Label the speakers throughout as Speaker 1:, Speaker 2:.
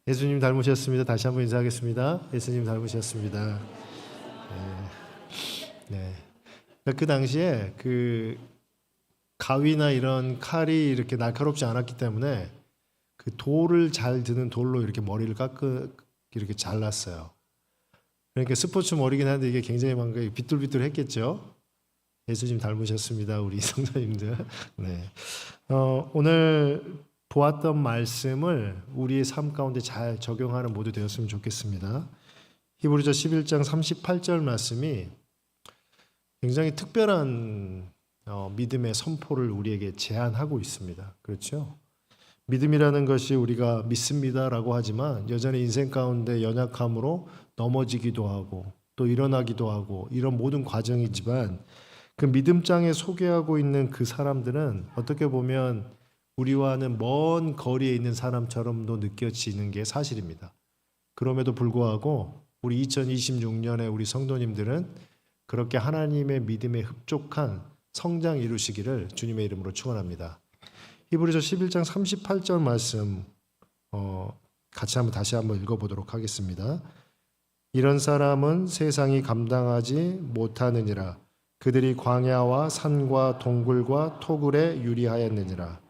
Speaker 1: 예수님 닮으셨습니다. 다시 한번 인사하겠습니다. 예수님 닮으셨습니다. 네. 그 당시에 그 가위나 이런 칼이 이렇게 날카롭지 않았기 때문에 그 돌을 잘 드는 돌로 이렇게 머리를 이렇게 잘랐어요. 그러니까 스포츠 머리긴 한데 이게 굉장히 뭔가 비뚤비뚤했겠죠. 예수님 닮으셨습니다, 우리 성도님들. 네. 오늘 보았던 말씀을 우리의 삶 가운데 잘 적용하는 모두 되었으면 좋겠습니다. 히브리서 11장 38절 말씀이 굉장히 특별한 믿음의 선포를 우리에게 제안하고 있습니다. 그렇죠? 믿음이라는 것이 우리가 믿습니다라고 하지만 여전히 인생 가운데 연약함으로 넘어지기도 하고 또 일어나기도 하고 이런 모든 과정이지만 그 믿음장에 소개하고 있는 그 사람들은 어떻게 보면 우리와는 먼 거리에 있는 사람처럼도 느껴지는 게 사실입니다. 그럼에도 불구하고 우리 2026년에 우리 성도님들은 그렇게 하나님의 믿음에 흡족한 성장 이루시기를 주님의 이름으로 축원합니다. 히브리서 11장 38절 말씀 같이 다시 한번 읽어보도록 하겠습니다. 이런 사람은 세상이 감당하지 못하느니라. 그들이 광야와 산과 동굴과 토굴에 유리하였느니라.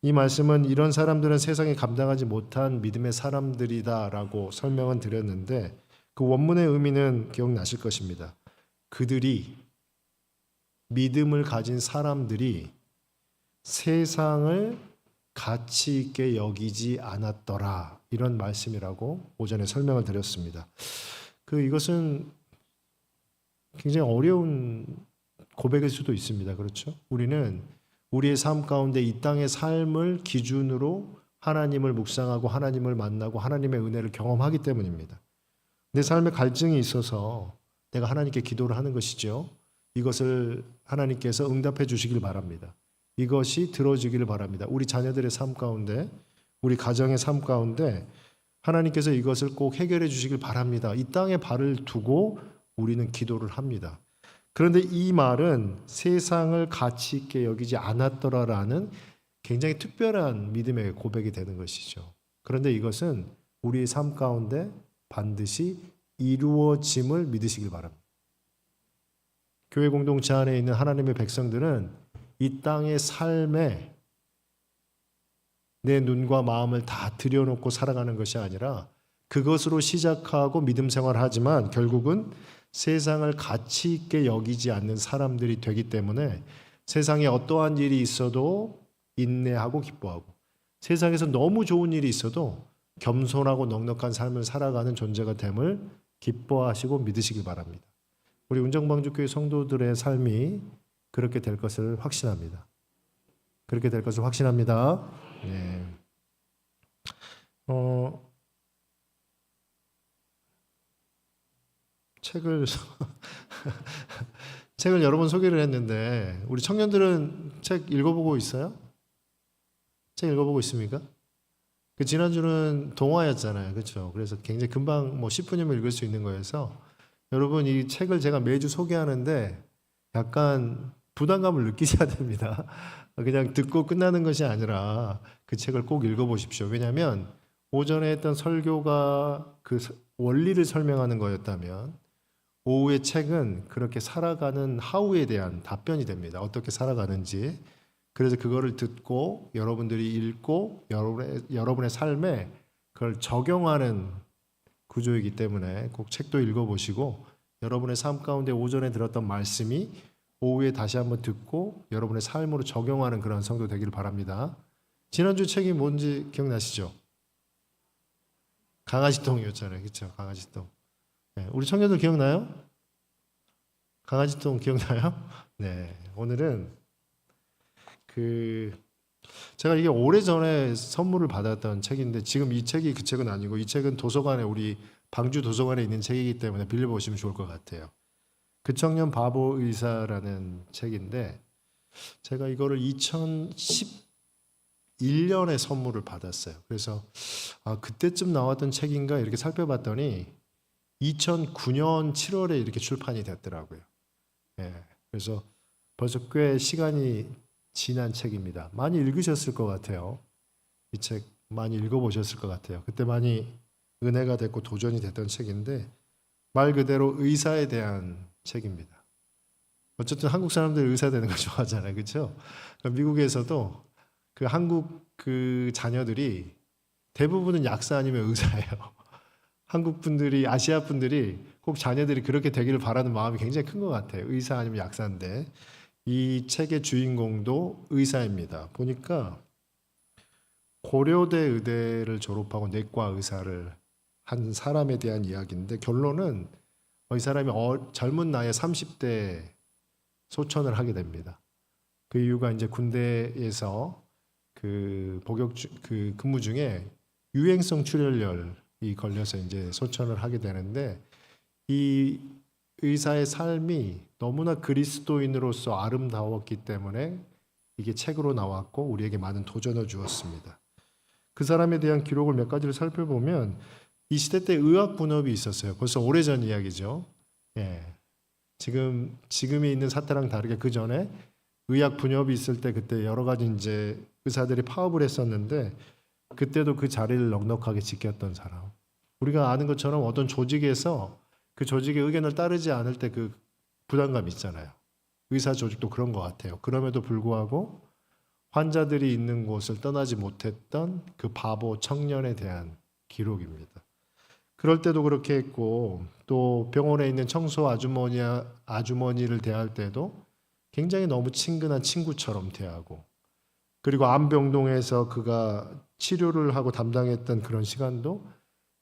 Speaker 1: 이 말씀은 이런 사람들은 세상이 감당하지 못한 믿음의 사람들이다라고 설명은 드렸는데 그 원문의 의미는 기억나실 것입니다. 그들이 믿음을 가진 사람들이 세상을 가치 있게 여기지 않았더라 이런 말씀이라고 오전에 설명을 드렸습니다. 이것은 굉장히 어려운 고백일 수도 있습니다. 그렇죠? 우리는 우리의 삶 가운데 이 땅의 삶을 기준으로 하나님을 묵상하고 하나님을 만나고 하나님의 은혜를 경험하기 때문입니다. 내 삶에 갈증이 있어서 내가 하나님께 기도를 하는 것이죠. 이것을 하나님께서 응답해 주시길 바랍니다. 이것이 들어주기를 바랍니다. 우리 자녀들의 삶 가운데, 우리 가정의 삶 가운데 하나님께서 이것을 꼭 해결해 주시길 바랍니다. 이 땅에 발을 두고 우리는 기도를 합니다. 그런데 이 말은 세상을 가치 있게 여기지 않았더라라는 굉장히 특별한 믿음의 고백이 되는 것이죠. 그런데 이것은 우리의 삶 가운데 반드시 이루어짐을 믿으시길 바랍니다. 교회 공동체 안에 있는 하나님의 백성들은 이 땅의 삶에 내 눈과 마음을 다 들여놓고 살아가는 것이 아니라 그것으로 시작하고 믿음 생활을 하지만 결국은 세상을 가치 있게 여기지 않는 사람들이 되기 때문에 세상에 어떠한 일이 있어도 인내하고 기뻐하고 세상에서 너무 좋은 일이 있어도 겸손하고 넉넉한 삶을 살아가는 존재가 됨을 기뻐하시고 믿으시길 바랍니다. 우리 운정방주교회 성도들의 삶이 그렇게 될 것을 확신합니다. 그렇게 될 것을 확신합니다. 네. 책을 여러 번 소개를 했는데 우리 청년들은 책 읽어보고 있어요? 책 읽어보고 있습니까? 지난주는 동화였잖아요. 그렇죠? 그래서 굉장히 금방 10분이면 읽을 수 있는 거여서 여러분 이 책을 제가 매주 소개하는데 약간 부담감을 느끼셔야 됩니다. 그냥 듣고 끝나는 것이 아니라 그 책을 꼭 읽어보십시오. 왜냐하면 오전에 했던 설교가 그 원리를 설명하는 거였다면 오후의 책은 그렇게 살아가는 하우에 대한 답변이 됩니다. 어떻게 살아가는지. 그래서 그거를 듣고 여러분들이 읽고 여러분의 삶에 그걸 적용하는 구조이기 때문에 꼭 책도 읽어보시고 여러분의 삶 가운데 오전에 들었던 말씀이 오후에 다시 한번 듣고 여러분의 삶으로 적용하는 그런 성도 되기를 바랍니다. 지난주 책이 뭔지 기억나시죠? 강아지똥이었잖아요. 그렇죠? 강아지똥. 네, 우리 청년들 기억나요? 강아지똥 기억나요? 네, 오늘은 제가 이게 오래전에 선물을 받았던 책인데 지금 이 책이 그 책은 아니고 이 책은 도서관에 우리 방주 도서관에 있는 책이기 때문에 빌려보시면 좋을 것 같아요. 그 청년 바보 의사라는 책인데 제가 이거를 2011년에 선물을 받았어요. 그래서 그때쯤 나왔던 책인가 이렇게 살펴봤더니 2009년 7월에 이렇게 출판이 됐더라고요. 예, 그래서 벌써 꽤 시간이 지난 책입니다. 많이 읽으셨을 것 같아요. 이 책 많이 읽어보셨을 것 같아요. 그때 많이 은혜가 됐고 도전이 됐던 책인데 말 그대로 의사에 대한 책입니다. 어쨌든 한국 사람들 의사 되는 거 좋아하잖아요, 그렇죠? 미국에서도 그 한국 그 자녀들이 대부분은 약사 아니면 의사예요. 한국 분들이 아시아 분들이 꼭 자녀들이 그렇게 되기를 바라는 마음이 굉장히 큰 것 같아요. 의사 아니면 약사인데 이 책의 주인공도 의사입니다. 보니까 고려대 의대를 졸업하고 내과 의사를 한 사람에 대한 이야기인데 결론은 이 사람이 젊은 나이에 30대 소천을 하게 됩니다. 그 이유가 이제 군대에서 그 그 근무 중에 유행성 출혈열이 걸려서 이제 소천을 하게 되는데 이 의사의 삶이 너무나 그리스도인으로서 아름다웠기 때문에 이게 책으로 나왔고 우리에게 많은 도전을 주었습니다. 그 사람에 대한 기록을 몇 가지를 살펴보면 이 시대 때 의학 분업이 있었어요. 벌써 오래전 이야기죠. 예. 지금이 있는 사태랑 다르게 그 전에 의학 분업이 있을 때 그때 여러 가지 이제 의사들이 파업을 했었는데 그때도 그 자리를 넉넉하게 지켰던 사람. 우리가 아는 것처럼 어떤 조직에서 그 조직의 의견을 따르지 않을 때 그 부담감 있잖아요. 의사 조직도 그런 것 같아요. 그럼에도 불구하고 환자들이 있는 곳을 떠나지 못했던 그 바보 청년에 대한 기록입니다. 그럴 때도 그렇게 했고 또 병원에 있는 청소 아주머니를 대할 때도 굉장히 너무 친근한 친구처럼 대하고 그리고 암병동에서 그가 치료를 하고 담당했던 그런 시간도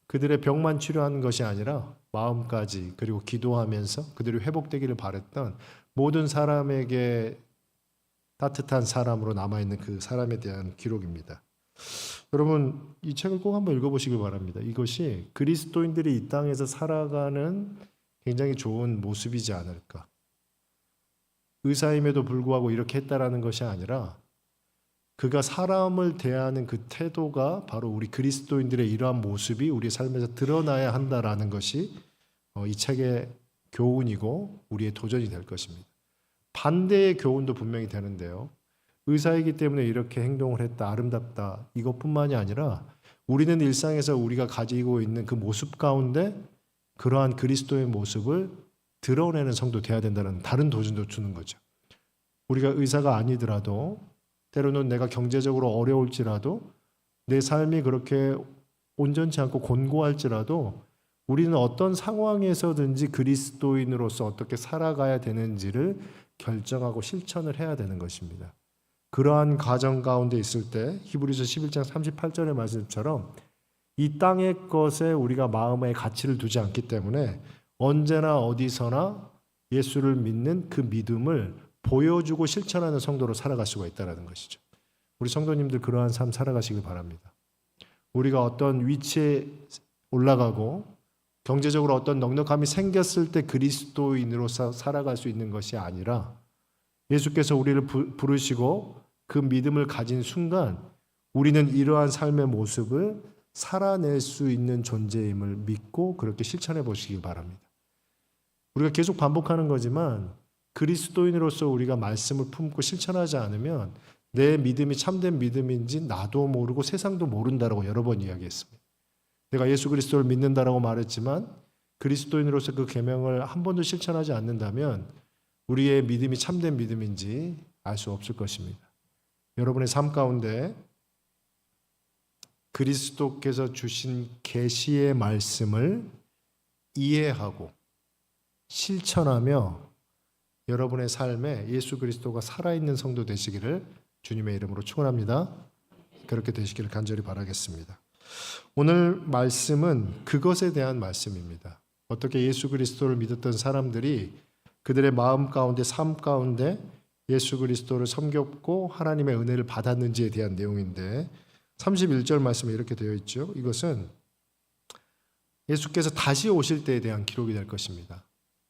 Speaker 1: 그들의 병만 치료하는 것이 아니라 마음까지 그리고 기도하면서 그들이 회복되기를 바랬던 모든 사람에게 따뜻한 사람으로 남아있는 그 사람에 대한 기록입니다. 여러분 이 책을 꼭 한번 읽어보시길 바랍니다. 이것이 그리스도인들이 이 땅에서 살아가는 굉장히 좋은 모습이지 않을까. 의사임에도 불구하고 이렇게 했다라는 것이 아니라 그가 사람을 대하는 그 태도가 바로 우리 그리스도인들의 이러한 모습이 우리 삶에서 드러나야 한다라는 것이 이 책의 교훈이고 우리의 도전이 될 것입니다. 반대의 교훈도 분명히 되는데요. 의사이기 때문에 이렇게 행동을 했다, 아름답다 이것뿐만이 아니라 우리는 일상에서 우리가 가지고 있는 그 모습 가운데 그러한 그리스도의 모습을 드러내는 성도 되어야 된다는 다른 도전도 주는 거죠. 우리가 의사가 아니더라도 때로는 내가 경제적으로 어려울지라도 내 삶이 그렇게 온전치 않고 곤고할지라도 우리는 어떤 상황에서든지 그리스도인으로서 어떻게 살아가야 되는지를 결정하고 실천을 해야 되는 것입니다. 그러한 과정 가운데 있을 때 히브리서 11장 38절의 말씀처럼 이 땅의 것에 우리가 마음의 가치를 두지 않기 때문에 언제나 어디서나 예수를 믿는 그 믿음을 보여주고 실천하는 성도로 살아갈 수가 있다는 것이죠. 우리 성도님들 그러한 삶 살아가시길 바랍니다. 우리가 어떤 위치에 올라가고 경제적으로 어떤 넉넉함이 생겼을 때 그리스도인으로서 살아갈 수 있는 것이 아니라 예수께서 우리를 부르시고 그 믿음을 가진 순간 우리는 이러한 삶의 모습을 살아낼 수 있는 존재임을 믿고 그렇게 실천해 보시기 바랍니다. 우리가 계속 반복하는 거지만 그리스도인으로서 우리가 말씀을 품고 실천하지 않으면 내 믿음이 참된 믿음인지 나도 모르고 세상도 모른다라고 여러 번 이야기했습니다. 내가 예수 그리스도를 믿는다라고 말했지만 그리스도인으로서 그 계명을 한 번도 실천하지 않는다면 우리의 믿음이 참된 믿음인지 알 수 없을 것입니다. 여러분의 삶 가운데 그리스도께서 주신 계시의 말씀을 이해하고 실천하며 여러분의 삶에 예수 그리스도가 살아있는 성도 되시기를 주님의 이름으로 축원합니다. 그렇게 되시기를 간절히 바라겠습니다. 오늘 말씀은 그것에 대한 말씀입니다. 어떻게 예수 그리스도를 믿었던 사람들이 그들의 마음 가운데 삶 가운데 예수 그리스도를 섬겼고 하나님의 은혜를 받았는지에 대한 내용인데 31절 말씀에 이렇게 되어 있죠. 이것은 예수께서 다시 오실 때에 대한 기록이 될 것입니다.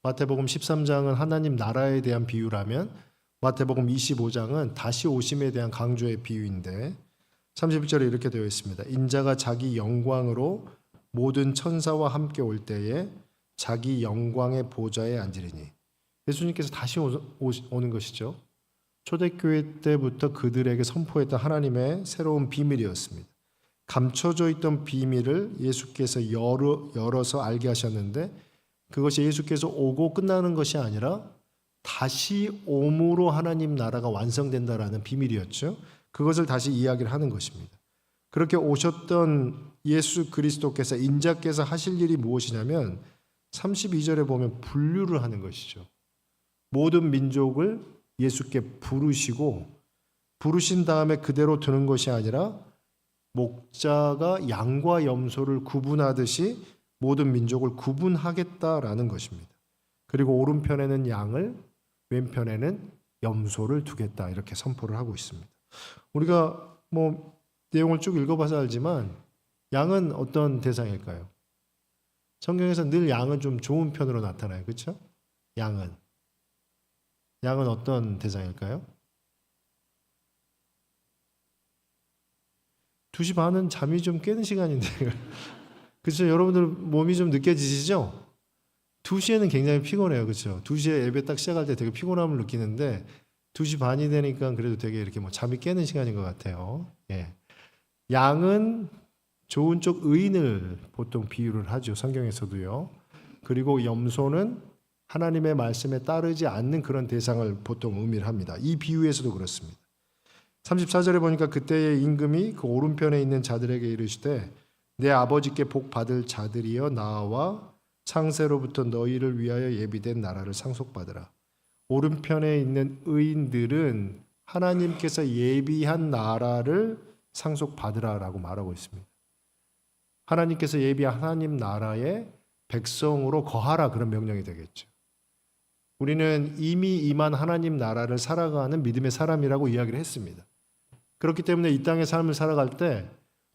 Speaker 1: 마태복음 13장은 하나님 나라에 대한 비유라면 마태복음 25장은 다시 오심에 대한 강조의 비유인데 31절에 이렇게 되어 있습니다. 인자가 자기 영광으로 모든 천사와 함께 올 때에 자기 영광의 보좌에 앉으리니 예수님께서 다시 오는 것이죠. 초대교회 때부터 그들에게 선포했던 하나님의 새로운 비밀이었습니다. 감춰져 있던 비밀을 예수께서 열어서 알게 하셨는데 그것이 예수께서 오고 끝나는 것이 아니라 다시 옴으로 하나님 나라가 완성된다라는 비밀이었죠. 그것을 다시 이야기를 하는 것입니다. 그렇게 오셨던 예수 그리스도께서 인자께서 하실 일이 무엇이냐면 32절에 보면 분류를 하는 것이죠. 모든 민족을 예수께 부르신 다음에 그대로 두는 것이 아니라 목자가 양과 염소를 구분하듯이 모든 민족을 구분하겠다라는 것입니다. 그리고 오른편에는 양을, 왼편에는 염소를 두겠다 이렇게 선포를 하고 있습니다. 우리가 내용을 쭉 읽어봐서 알지만 양은 어떤 대상일까요? 성경에서 늘 양은 좀 좋은 편으로 나타나요. 그렇죠? 양은 어떤 대상일까요? 2시 반은 잠이 좀 깨는 시간인데 그렇죠? 여러분들 몸이 좀 느껴지시죠? 2시에는 굉장히 피곤해요. 그렇죠? 2시에 예배 딱 시작할 때 되게 피곤함을 느끼는데 2시 반이 되니까 그래도 되게 이렇게 잠이 깨는 시간인 것 같아요. 예. 양은 좋은 쪽 의인을 보통 비유를 하죠. 성경에서도요. 그리고 염소는 하나님의 말씀에 따르지 않는 그런 대상을 보통 의미를 합니다. 이 비유에서도 그렇습니다. 34절에 보니까 그때의 임금이 그 오른편에 있는 자들에게 이르시되 내 아버지께 복 받을 자들이여 나와 창세로부터 너희를 위하여 예비된 나라를 상속받으라. 오른편에 있는 의인들은 하나님께서 예비한 나라를 상속받으라라고 말하고 있습니다. 하나님께서 예비한 하나님 나라의 백성으로 거하라 그런 명령이 되겠죠. 우리는 이미 임한 하나님 나라를 살아가는 믿음의 사람이라고 이야기를 했습니다. 그렇기 때문에 이 땅의 삶을 살아갈 때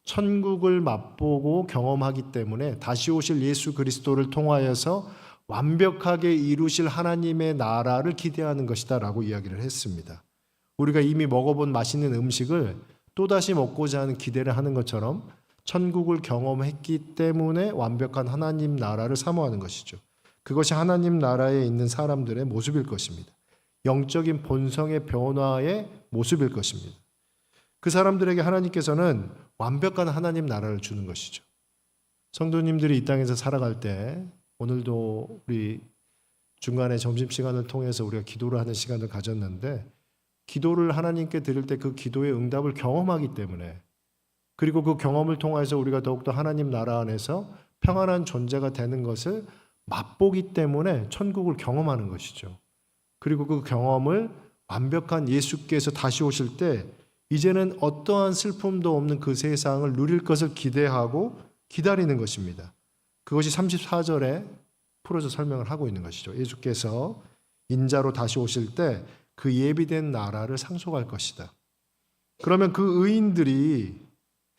Speaker 1: 천국을 맛보고 경험하기 때문에 다시 오실 예수 그리스도를 통하여서 완벽하게 이루실 하나님의 나라를 기대하는 것이다 라고 이야기를 했습니다. 우리가 이미 먹어본 맛있는 음식을 또다시 먹고자 하는 기대를 하는 것처럼 천국을 경험했기 때문에 완벽한 하나님 나라를 사모하는 것이죠. 그것이 하나님 나라에 있는 사람들의 모습일 것입니다. 영적인 본성의 변화의 모습일 것입니다. 그 사람들에게 하나님께서는 완벽한 하나님 나라를 주는 것이죠. 성도님들이 이 땅에서 살아갈 때 오늘도 우리 중간에 점심시간을 통해서 우리가 기도를 하는 시간을 가졌는데 기도를 하나님께 드릴 때 그 기도의 응답을 경험하기 때문에 그리고 그 경험을 통해서 우리가 더욱더 하나님 나라 안에서 평안한 존재가 되는 것을 맛보기 때문에 천국을 경험하는 것이죠. 그리고 그 경험을 완벽한 예수께서 다시 오실 때 이제는 어떠한 슬픔도 없는 그 세상을 누릴 것을 기대하고 기다리는 것입니다. 그것이 34절에 풀어서 설명을 하고 있는 것이죠. 예수께서 인자로 다시 오실 때 그 예비된 나라를 상속할 것이다. 그러면 그 의인들이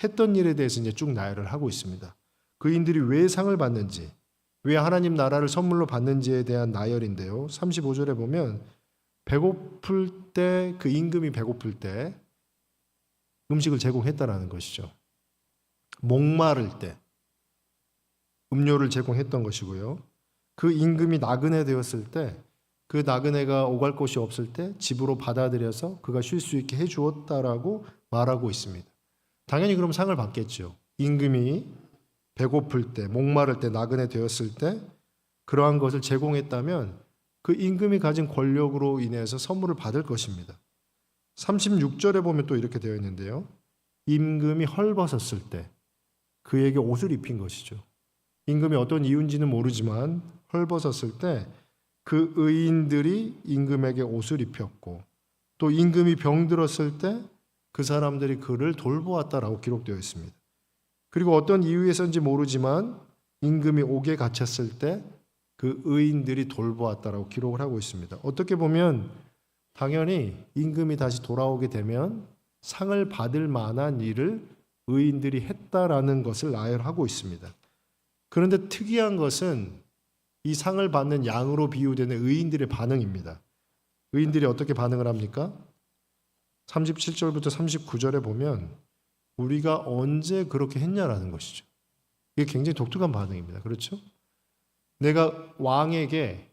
Speaker 1: 했던 일에 대해서 이제 쭉 나열을 하고 있습니다. 그 의인들이 왜 상을 받는지, 왜 하나님 나라를 선물로 받는지에 대한 나열인데요. 35절에 보면 배고플 때 그 임금이 배고플 때 음식을 제공했다라는 것이죠. 목마를 때 음료를 제공했던 것이고요. 그 임금이 나그네 되었을 때 그 나그네가 오갈 곳이 없을 때 집으로 받아들여서 그가 쉴 수 있게 해주었다라고 말하고 있습니다. 당연히 그럼 상을 받겠죠. 임금이 배고플 때, 목마를 때, 나그네 되었을 때 그러한 것을 제공했다면 그 임금이 가진 권력으로 인해서 선물을 받을 것입니다. 36절에 보면 또 이렇게 되어 있는데요. 임금이 헐벗었을 때 그에게 옷을 입힌 것이죠. 임금이 어떤 이유인지는 모르지만 헐벗었을 때 그 의인들이 임금에게 옷을 입혔고 또 임금이 병들었을 때 그 사람들이 그를 돌보았다라고 기록되어 있습니다. 그리고 어떤 이유에서인지 모르지만 임금이 옥에 갇혔을 때 그 의인들이 돌보았다라고 기록을 하고 있습니다. 어떻게 보면 당연히 임금이 다시 돌아오게 되면 상을 받을 만한 일을 의인들이 했다라는 것을 나열하고 있습니다. 그런데 특이한 것은 이 상을 받는 양으로 비유되는 의인들의 반응입니다. 의인들이 어떻게 반응을 합니까? 37절부터 39절에 보면 우리가 언제 그렇게 했냐라는 것이죠. 이게 굉장히 독특한 반응입니다. 그렇죠? 내가 왕에게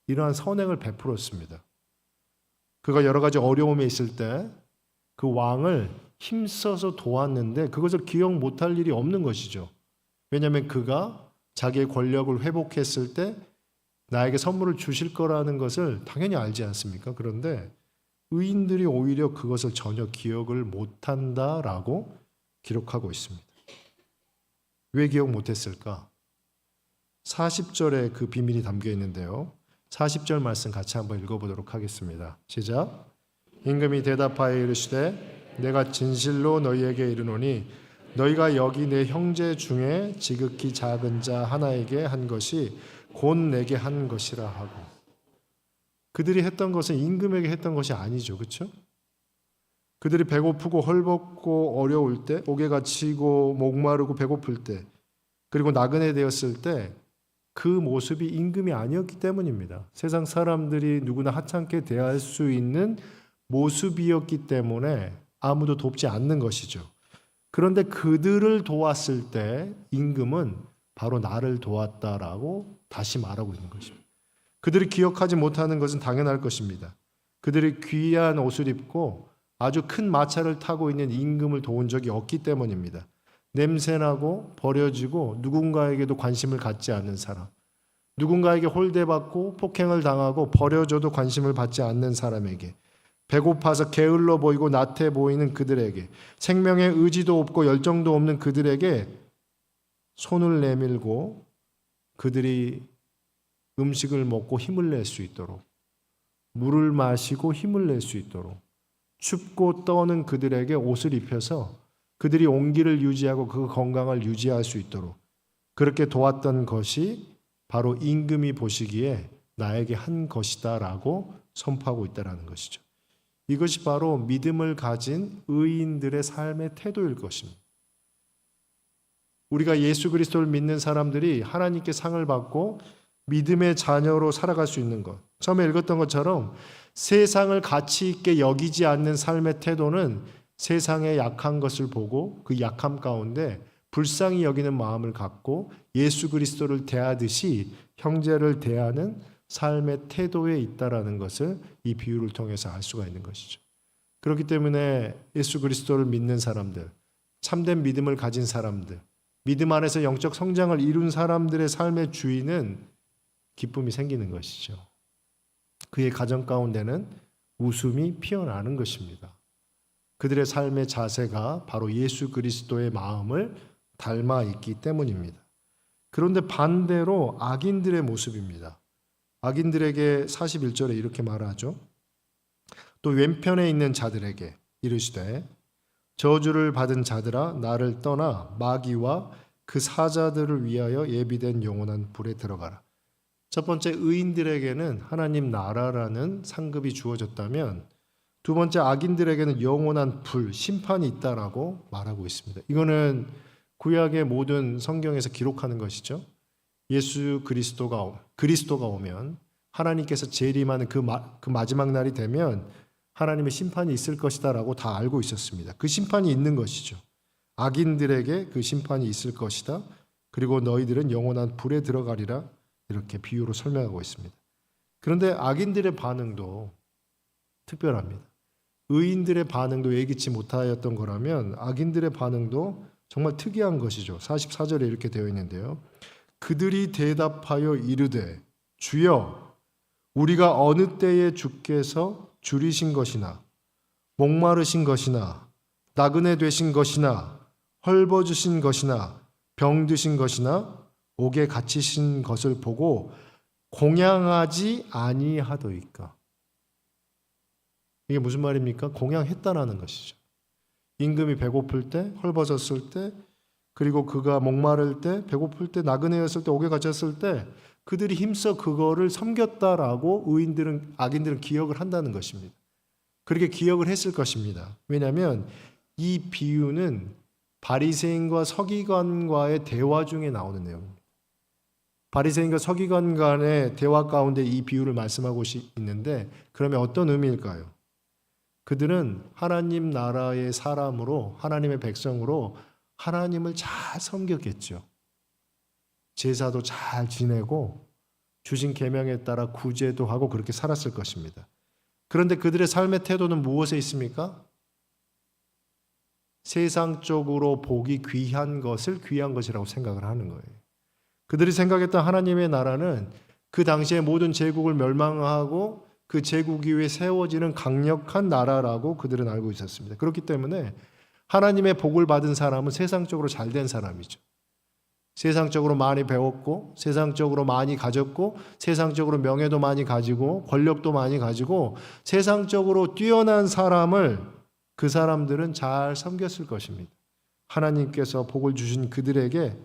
Speaker 1: 이러한 선행을 베풀었습니다. 그가 여러 가지 어려움에 있을 때 그 왕을 힘써서 도왔는데 그것을 기억 못할 일이 없는 것이죠. 왜냐하면 그가 자기의 권력을 회복했을 때 나에게 선물을 주실 거라는 것을 당연히 알지 않습니까? 그런데 의인들이 오히려 그것을 전혀 기억을 못한다라고 기록하고 있습니다. 왜 기억 못했을까? 40절에 그 비밀이 담겨 있는데요. 40절 말씀 같이 한번 읽어보도록 하겠습니다. 시작. 임금이 대답하여 이르시되 내가 진실로 너희에게 이르노니 너희가 여기 내 형제 중에 지극히 작은 자 하나에게 한 것이 곧 내게 한 것이라 하고. 그들이 했던 것은 임금에게 했던 것이 아니죠. 그렇죠? 그들이 배고프고 헐벗고 어려울 때, 옥에 갇히고 목마르고 배고플 때, 그리고 나그네 되었을 때 그 모습이 임금이 아니었기 때문입니다. 세상 사람들이 누구나 하찮게 대할 수 있는 모습이었기 때문에 아무도 돕지 않는 것이죠. 그런데 그들을 도왔을 때 임금은 바로 나를 도왔다라고 다시 말하고 있는 것입니다. 그들이 기억하지 못하는 것은 당연할 것입니다. 그들이 귀한 옷을 입고 아주 큰 마차를 타고 있는 임금을 도운 적이 없기 때문입니다. 냄새나고 버려지고 누군가에게도 관심을 갖지 않는 사람, 누군가에게 홀대받고 폭행을 당하고 버려져도 관심을 받지 않는 사람에게, 배고파서 게을러 보이고 나태 보이는 그들에게, 생명에 의지도 없고 열정도 없는 그들에게 손을 내밀고 그들이 음식을 먹고 힘을 낼 수 있도록, 물을 마시고 힘을 낼 수 있도록, 춥고 떠는 그들에게 옷을 입혀서 그들이 온기를 유지하고 그 건강을 유지할 수 있도록 그렇게 도왔던 것이 바로 임금이 보시기에 나에게 한 것이다라고 선포하고 있다는 것이죠. 이것이 바로 믿음을 가진 의인들의 삶의 태도일 것입니다. 우리가 예수 그리스도를 믿는 사람들이 하나님께 상을 받고 믿음의 자녀로 살아갈 수 있는 것. 처음에 읽었던 것처럼 세상을 가치 있게 여기지 않는 삶의 태도는 세상의 약한 것을 보고 그 약함 가운데 불쌍히 여기는 마음을 갖고 예수 그리스도를 대하듯이 형제를 대하는 삶의 태도에 있다라는 것을 이 비유를 통해서 알 수가 있는 것이죠. 그렇기 때문에 예수 그리스도를 믿는 사람들, 참된 믿음을 가진 사람들, 믿음 안에서 영적 성장을 이룬 사람들의 삶의 주인은 기쁨이 생기는 것이죠. 그의 가정 가운데는 웃음이 피어나는 것입니다. 그들의 삶의 자세가 바로 예수 그리스도의 마음을 닮아 있기 때문입니다. 그런데 반대로 악인들의 모습입니다. 악인들에게 41절에 이렇게 말하죠. 또 왼편에 있는 자들에게 이르시되 저주를 받은 자들아 나를 떠나 마귀와 그 사자들을 위하여 예비된 영원한 불에 들어가라. 첫 번째 의인들에게는 하나님 나라라는 상급이 주어졌다면 두 번째 악인들에게는 영원한 불, 심판이 있다라고 말하고 있습니다. 이거는 구약의 모든 성경에서 기록하는 것이죠. 예수 그리스도가 오면 하나님께서 재림하는 그 마지막 날이 되면 하나님의 심판이 있을 것이다라고 다 알고 있었습니다. 그 심판이 있는 것이죠. 악인들에게 그 심판이 있을 것이다. 그리고 너희들은 영원한 불에 들어가리라 이렇게 비유로 설명하고 있습니다. 그런데 악인들의 반응도 특별합니다. 의인들의 반응도 예기치 못하였던 거라면 악인들의 반응도 정말 특이한 것이죠. 44절에 이렇게 되어 있는데요. 그들이 대답하여 이르되 주여 우리가 어느 때에 주께서 줄이신 것이나 목마르신 것이나 나그네 되신 것이나 헐벗으신 것이나 병드신 것이나 옥에 갇히신 것을 보고 공양하지 아니하더이까. 이게 무슨 말입니까? 공양했다라는 것이죠. 임금이 배고플 때, 헐벗었을 때, 그리고 그가 목마를 때, 배고플 때, 나그네였을 때, 옥에 갇혔을 때 그들이 힘써 그거를 섬겼다라고 악인들은 기억을 한다는 것입니다. 그렇게 기억을 했을 것입니다. 왜냐하면 이 비유는 바리새인과 서기관과의 대화 중에 나오는 내용입니다. 바리새인과 서기관 간의 대화 가운데 이 비유를 말씀하고 있는데 그러면 어떤 의미일까요? 그들은 하나님 나라의 사람으로 하나님의 백성으로 하나님을 잘 섬겼겠죠. 제사도 잘 지내고 주신 계명에 따라 구제도 하고 그렇게 살았을 것입니다. 그런데 그들의 삶의 태도는 무엇에 있습니까? 세상적으로 보기 귀한 것을 귀한 것이라고 생각을 하는 거예요. 그들이 생각했던 하나님의 나라는 그 당시에 모든 제국을 멸망하고 그 제국 이후에 세워지는 강력한 나라라고 그들은 알고 있었습니다. 그렇기 때문에 하나님의 복을 받은 사람은 세상적으로 잘된 사람이죠. 세상적으로 많이 배웠고, 세상적으로 많이 가졌고, 세상적으로 명예도 많이 가지고, 권력도 많이 가지고, 세상적으로 뛰어난 사람을 그 사람들은 잘 섬겼을 것입니다. 하나님께서 복을 주신 그들에게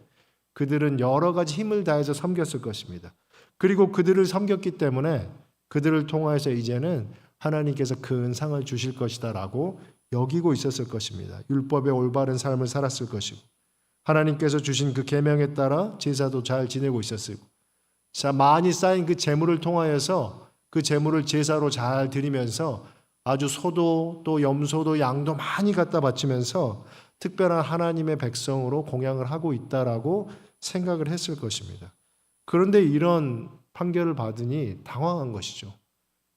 Speaker 1: 그들은 여러 가지 힘을 다해서 섬겼을 것입니다. 그리고 그들을 섬겼기 때문에 그들을 통하여서 이제는 하나님께서 큰 상을 주실 것이다 라고 여기고 있었을 것입니다. 율법의 올바른 삶을 살았을 것이고 하나님께서 주신 그 계명에 따라 제사도 잘 지내고 있었고 자, 많이 쌓인 그 재물을 통하여서 그 재물을 제사로 잘 드리면서 아주 소도 또 염소도 양도 많이 갖다 바치면서 특별한 하나님의 백성으로 공양을 하고 있다라고 생각을 했을 것입니다. 그런데 이런 판결을 받으니 당황한 것이죠.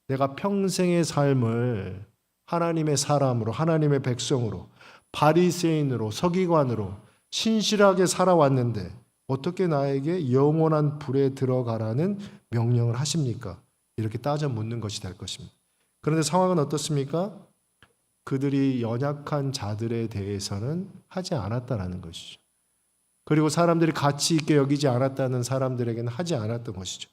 Speaker 1: 내가 평생의 삶을 하나님의 사람으로, 하나님의 백성으로, 바리새인으로, 서기관으로 신실하게 살아왔는데 어떻게 나에게 영원한 불에 들어가라는 명령을 하십니까? 이렇게 따져 묻는 것이 될 것입니다. 그런데 상황은 어떻습니까? 그들이 연약한 자들에 대해서는 하지 않았다라는 것이죠. 그리고 사람들이 가치 있게 여기지 않았다는 사람들에게는 하지 않았던 것이죠.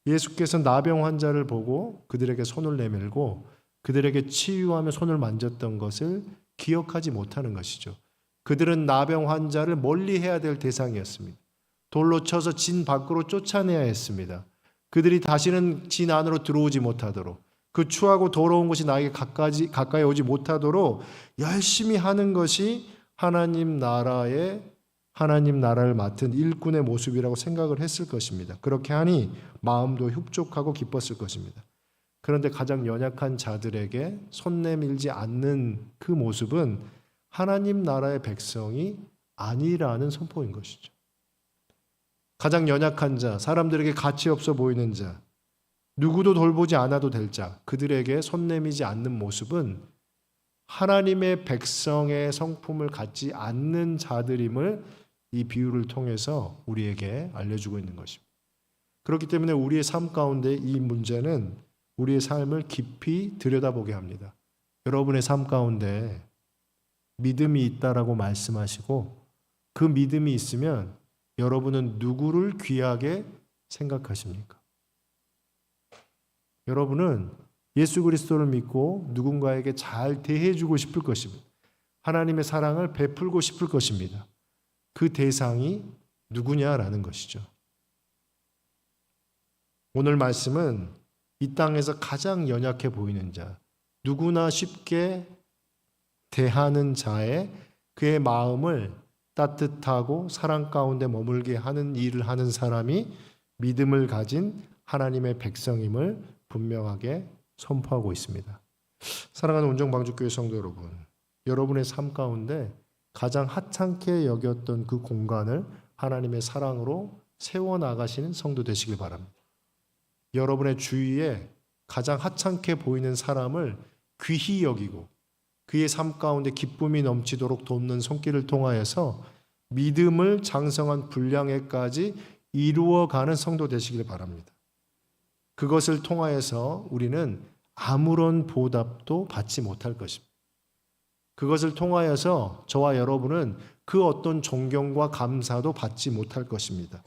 Speaker 1: 예수께서 나병 환자를 보고 그들에게 손을 내밀고 그들에게 치유하며 손을 만졌던 것을 기억하지 못하는 것이죠. 그들은 나병 환자를 멀리해야 될 대상이었습니다. 돌로 쳐서 진 밖으로 쫓아내야 했습니다. 그들이 다시는 진 안으로 들어오지 못하도록 그 추하고 더러운 것이 나에게 가까이 오지 못하도록 열심히 하는 것이 하나님 나라를 맡은 일꾼의 모습이라고 생각을 했을 것입니다. 그렇게 하니 마음도 흡족하고 기뻤을 것입니다. 그런데 가장 연약한 자들에게 손 내밀지 않는 그 모습은 하나님 나라의 백성이 아니라는 선포인 것이죠. 가장 연약한 자, 사람들에게 가치 없어 보이는 자, 누구도 돌보지 않아도 될 자, 그들에게 손 내미지 않는 모습은 하나님의 백성의 성품을 갖지 않는 자들임을 이 비유를 통해서 우리에게 알려주고 있는 것입니다. 그렇기 때문에 우리의 삶 가운데 이 문제는 우리의 삶을 깊이 들여다보게 합니다. 여러분의 삶 가운데 믿음이 있다라고 말씀하시고 그 믿음이 있으면 여러분은 누구를 귀하게 생각하십니까? 여러분은 예수 그리스도를 믿고 누군가에게 잘 대해주고 싶을 것입니다. 하나님의 사랑을 베풀고 싶을 것입니다. 그 대상이 누구냐라는 것이죠. 오늘 말씀은 이 땅에서 가장 연약해 보이는 자, 누구나 쉽게 대하는 자의 그의 마음을 따뜻하고 사랑 가운데 머물게 하는 일을 하는 사람이 믿음을 가진 하나님의 백성임을 분명하게 선포하고 있습니다. 사랑하는 온정방주교회 성도 여러분, 여러분의 삶 가운데 가장 하찮게 여겼던 그 공간을 하나님의 사랑으로 세워나가시는 성도 되시길 바랍니다. 여러분의 주위에 가장 하찮게 보이는 사람을 귀히 여기고 그의 삶 가운데 기쁨이 넘치도록 돕는 손길을 통하여서 믿음을 장성한 분량에까지 이루어가는 성도 되시길 바랍니다. 그것을 통하여서 우리는 아무런 보답도 받지 못할 것입니다. 그것을 통하여서 저와 여러분은 그 어떤 존경과 감사도 받지 못할 것입니다.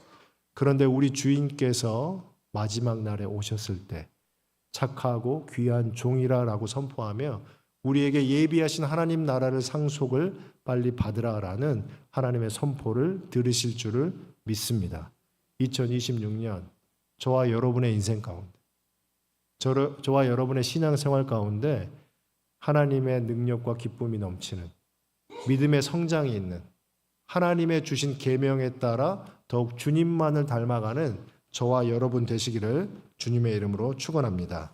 Speaker 1: 그런데 우리 주인께서 마지막 날에 오셨을 때 착하고 귀한 종이라라고 선포하며 우리에게 예비하신 하나님 나라를 상속을 빨리 받으라라는 하나님의 선포를 들으실 줄을 믿습니다. 2026년 저와 여러분의 인생 가운데 저와 여러분의 신앙생활 가운데 하나님의 능력과 기쁨이 넘치는 믿음의 성장이 있는 하나님의 주신 계명에 따라 더욱 주님만을 닮아가는 저와 여러분 되시기를 주님의 이름으로 축원합니다.